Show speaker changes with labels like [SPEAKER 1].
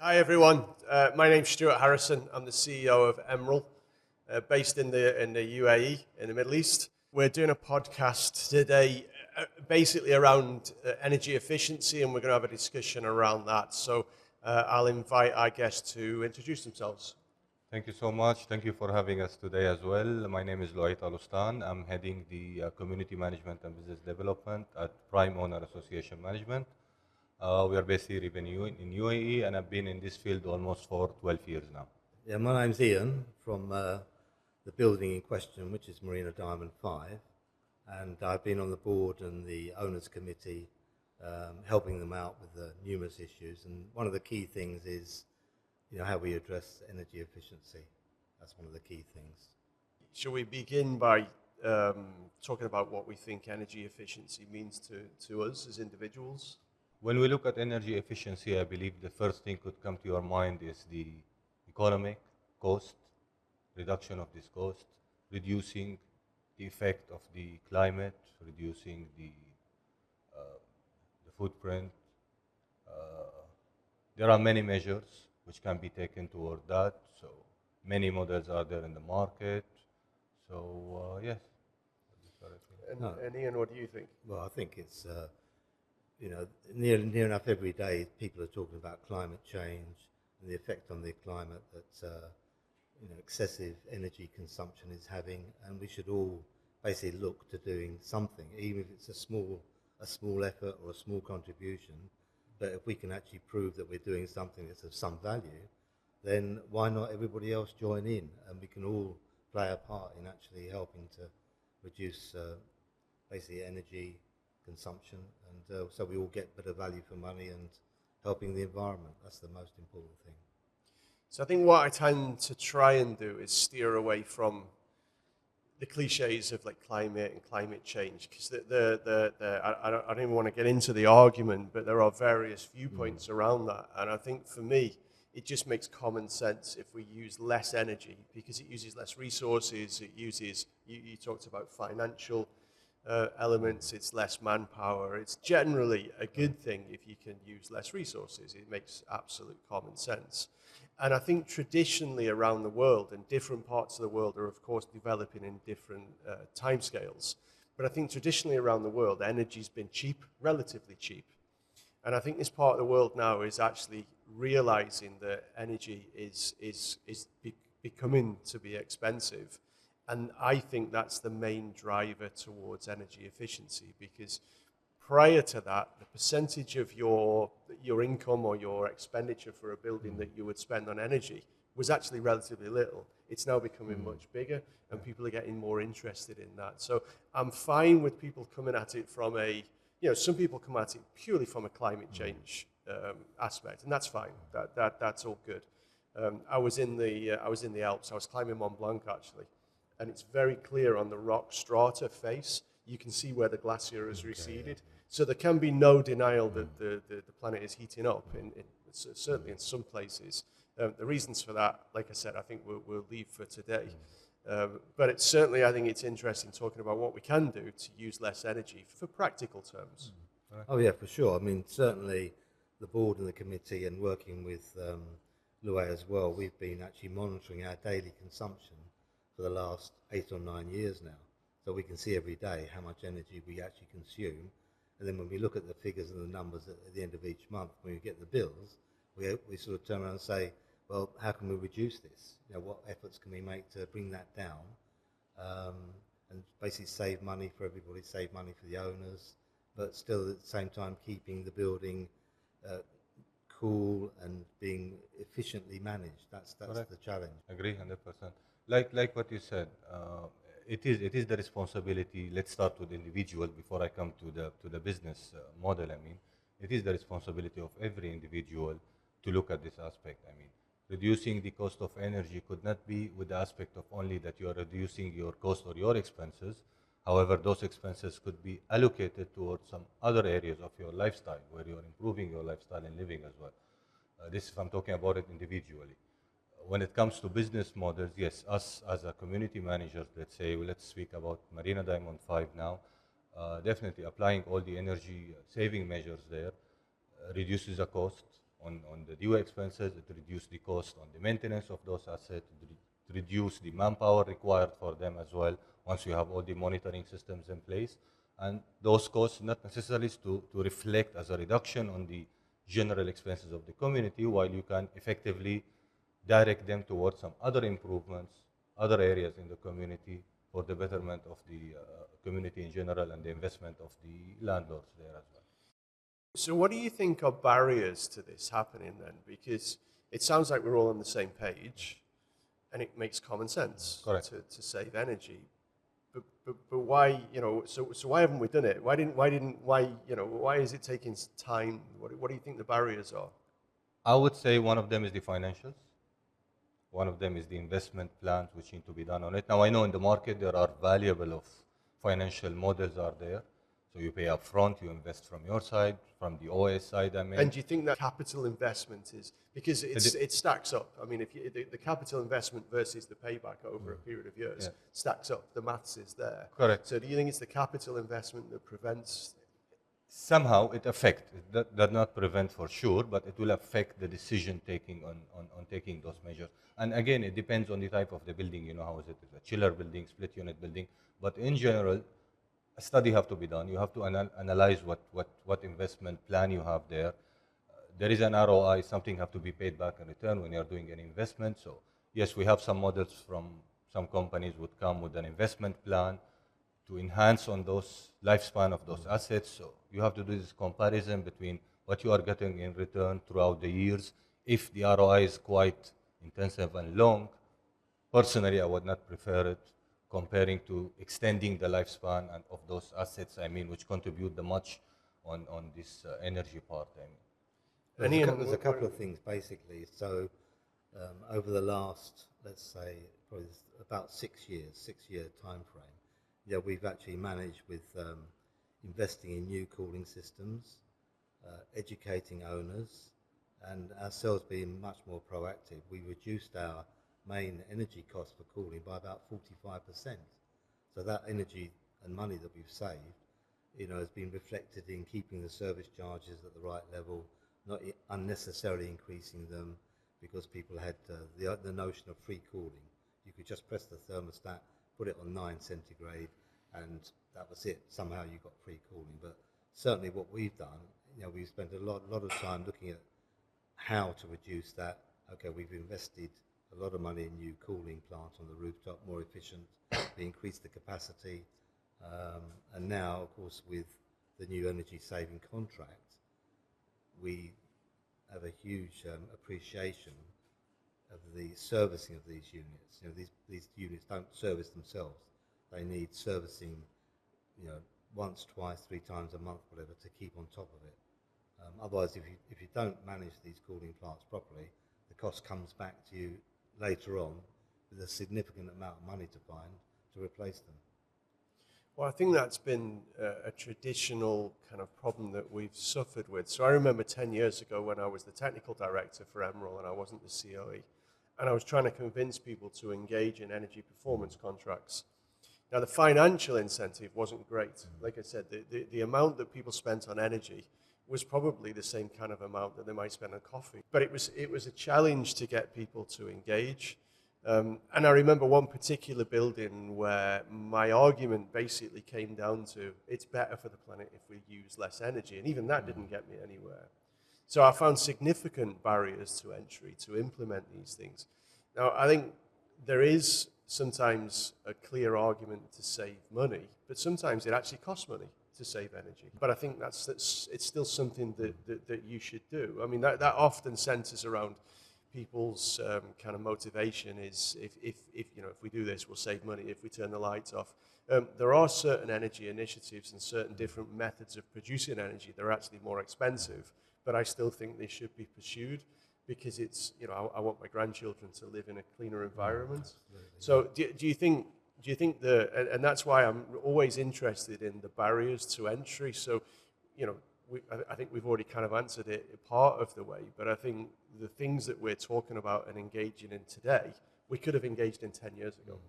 [SPEAKER 1] Hi everyone, my name's Stuart Harrison. I'm the CEO of Emrill, based in the UAE, in the Middle East. We're doing a podcast today basically around energy efficiency, and we're going to have a discussion around that. So I'll invite our guests to introduce themselves.
[SPEAKER 2] Thank you so much. Thank you for having us today as well. My name is Louay Talostan. I'm heading the Community Management and Business Development at Prime Owner Association Management. We are based here in UAE, and I've been in this field almost for 12 years now.
[SPEAKER 3] Yeah, my name's Ian from the building in question, which is Marina Diamond 5, and I've been on the board and the owners committee, helping them out with the numerous issues. And one of the key things is, how we address energy efficiency. That's one of the key things.
[SPEAKER 1] Shall we begin by talking about what we think energy efficiency means to us as individuals?
[SPEAKER 2] When we look at energy efficiency, I believe the first thing could come to your mind is the economic cost, reduction of this cost, reducing the effect of the climate, reducing the footprint. There are many measures which can be taken toward that. So many models are there in the market. So yes.
[SPEAKER 1] And Ian, what do you think?
[SPEAKER 3] Well, I think it's, near enough every day people are talking about climate change and the effect on the climate that excessive energy consumption is having, and we should all basically look to doing something, even if it's a small effort or a small contribution. But if we can actually prove that we're doing something that's of some value, then why not everybody else join in, and we can all play a part in actually helping to reduce basically energy consumption, and so we all get better value for money and helping the environment. That's the most important thing.
[SPEAKER 1] So I think what I tend to try and do is steer away from the cliches of like climate and climate change, because I don't even want to get into the argument, but there are various viewpoints around that. And I think for me, it just makes common sense if we use less energy, because it uses less resources. It uses, you talked about financial elements, it's less manpower. It's generally a good thing if you can use less resources. It makes absolute common sense. And I think traditionally around the world, and different parts of the world are of course developing in different timescales, but I think traditionally around the world, energy's been cheap, relatively cheap. And I think this part of the world now is actually realizing that energy is becoming to be expensive. And I think that's the main driver towards energy efficiency, because prior to that, the percentage of your income or your expenditure for a building that you would spend on energy was actually relatively little. It's now becoming much bigger, and people are getting more interested in that. So I'm fine with people coming at it from some people come at it purely from a climate change aspect, and that's fine. That's all good. I was in the Alps. I was climbing Mont Blanc actually. And it's very clear on the rock strata face, you can see where the glacier has receded. So there can be no denial that the planet is heating up, certainly in some places. The reasons for that, like I said, I think we'll leave for today. But I think it's interesting talking about what we can do to use less energy for practical terms.
[SPEAKER 3] Oh yeah, for sure. I mean, certainly the board and the committee, and working with Louay as well, we've been actually monitoring our daily consumption for the last 8 or 9 years now. So we can see every day how much energy we actually consume. And then when we look at the figures and the numbers at the end of each month, when we get the bills, we sort of turn around and say, well, how can we reduce this? What efforts can we make to bring that down? And basically save money for everybody, save money for the owners, but still at the same time keeping the building cool and being efficiently managed. That's the challenge.
[SPEAKER 2] Agree 100%. Like what you said, it is the responsibility. Let's start with the individual before I come to the business model. I mean, it is the responsibility of every individual to look at this aspect. I mean, reducing the cost of energy could not be with the aspect of only that you are reducing your cost or your expenses. However, those expenses could be allocated towards some other areas of your lifestyle, where you are improving your lifestyle and living as well. This if I'm talking about it individually. When it comes to business models, yes, us as a community managers, let's speak about Marina Diamond 5 now, definitely applying all the energy saving measures there reduces the cost on the due expenses, it reduces the cost on the maintenance of those assets, it reduces the manpower required for them as well once you have all the monitoring systems in place. And those costs not necessarily to reflect as a reduction on the general expenses of the community, while you can effectively direct them towards some other improvements, other areas in the community for the betterment of the community in general and the investment of the landlords there as well.
[SPEAKER 1] So what do you think are barriers to this happening then? Because it sounds like we're all on the same page and it makes common sense to save energy. But why, so why haven't we done it? Why is it taking time? What do you think the barriers are?
[SPEAKER 2] I would say one of them is the financials. One of them is the investment plans which need to be done on it. Now I know in the market there are valuable of financial models are there. So you pay up front, you invest from your side, from the OS side, I mean.
[SPEAKER 1] And do you think that capital investment is, because it stacks up. I mean, if the capital investment versus the payback over a period of years stacks up, the maths is there.
[SPEAKER 2] Correct.
[SPEAKER 1] So do you think it's the capital investment that prevents?
[SPEAKER 2] Somehow it affects, it does not prevent for sure, but it will affect the decision taking on taking those measures. And again, it depends on the type of the building, how is it, a chiller building, split unit building. But in general, a study have to be done. You have to analyze what investment plan you have there. There is an ROI, something have to be paid back in return when you're doing an investment. So yes, we have some models from some companies would come with an investment plan to enhance on those lifespan of those assets. So you have to do this comparison between what you are getting in return throughout the years. If the ROI is quite intensive and long, personally, I would not prefer it comparing to extending the lifespan of those assets, which contribute the much on this energy part.
[SPEAKER 3] There's a couple of things, basically. So over the last, let's say, probably about 6 years, 6-year time frame, we've actually managed with investing in new cooling systems, educating owners, and ourselves being much more proactive. We reduced our main energy cost for cooling by about 45%. So that energy and money that we've saved, has been reflected in keeping the service charges at the right level, not unnecessarily increasing them, because people had the notion of free cooling. You could just press the thermostat, put it on 9 centigrade, and that was it. Somehow you got free cooling. But certainly what we've done, we've spent a lot of time looking at how to reduce that. Okay, we've invested a lot of money in new cooling plants on the rooftop, more efficient. We increased the capacity, and now, of course, with the new energy saving contract, we have a huge appreciation of the servicing of these units. These units don't service themselves; they need servicing, once, twice, 3 times a month, whatever, to keep on top of it. Otherwise, if you don't manage these cooling plants properly, the cost comes back to you later on with a significant amount of money to find to replace them.
[SPEAKER 1] Well, I think that's been a traditional kind of problem that we've suffered with. So I remember 10 years ago when I was the technical director for Emrill and I wasn't the COE, and I was trying to convince people to engage in energy performance contracts. Now, the financial incentive wasn't great. Like I said, the amount that people spent on energy was probably the same kind of amount that they might spend on coffee. But it was a challenge to get people to engage. And I remember one particular building where my argument basically came down to, it's better for the planet if we use less energy. And even that didn't get me anywhere. So I found significant barriers to entry to implement these things. Now, I think there is sometimes a clear argument to save money, but sometimes it actually costs money to save energy. But I think it's still something that you should do. I mean, that often centers around people's kind of motivation is if we do this, we'll save money if we turn the lights off. There are certain energy initiatives and certain different methods of producing energy that are actually more expensive, but I still think they should be pursued because it's, I want my grandchildren to live in a cleaner environment. So do you think and that's why I'm always interested in the barriers to entry. So, I think we've already kind of answered it part of the way, but I think the things that we're talking about and engaging in today, we could have engaged in 10 years ago.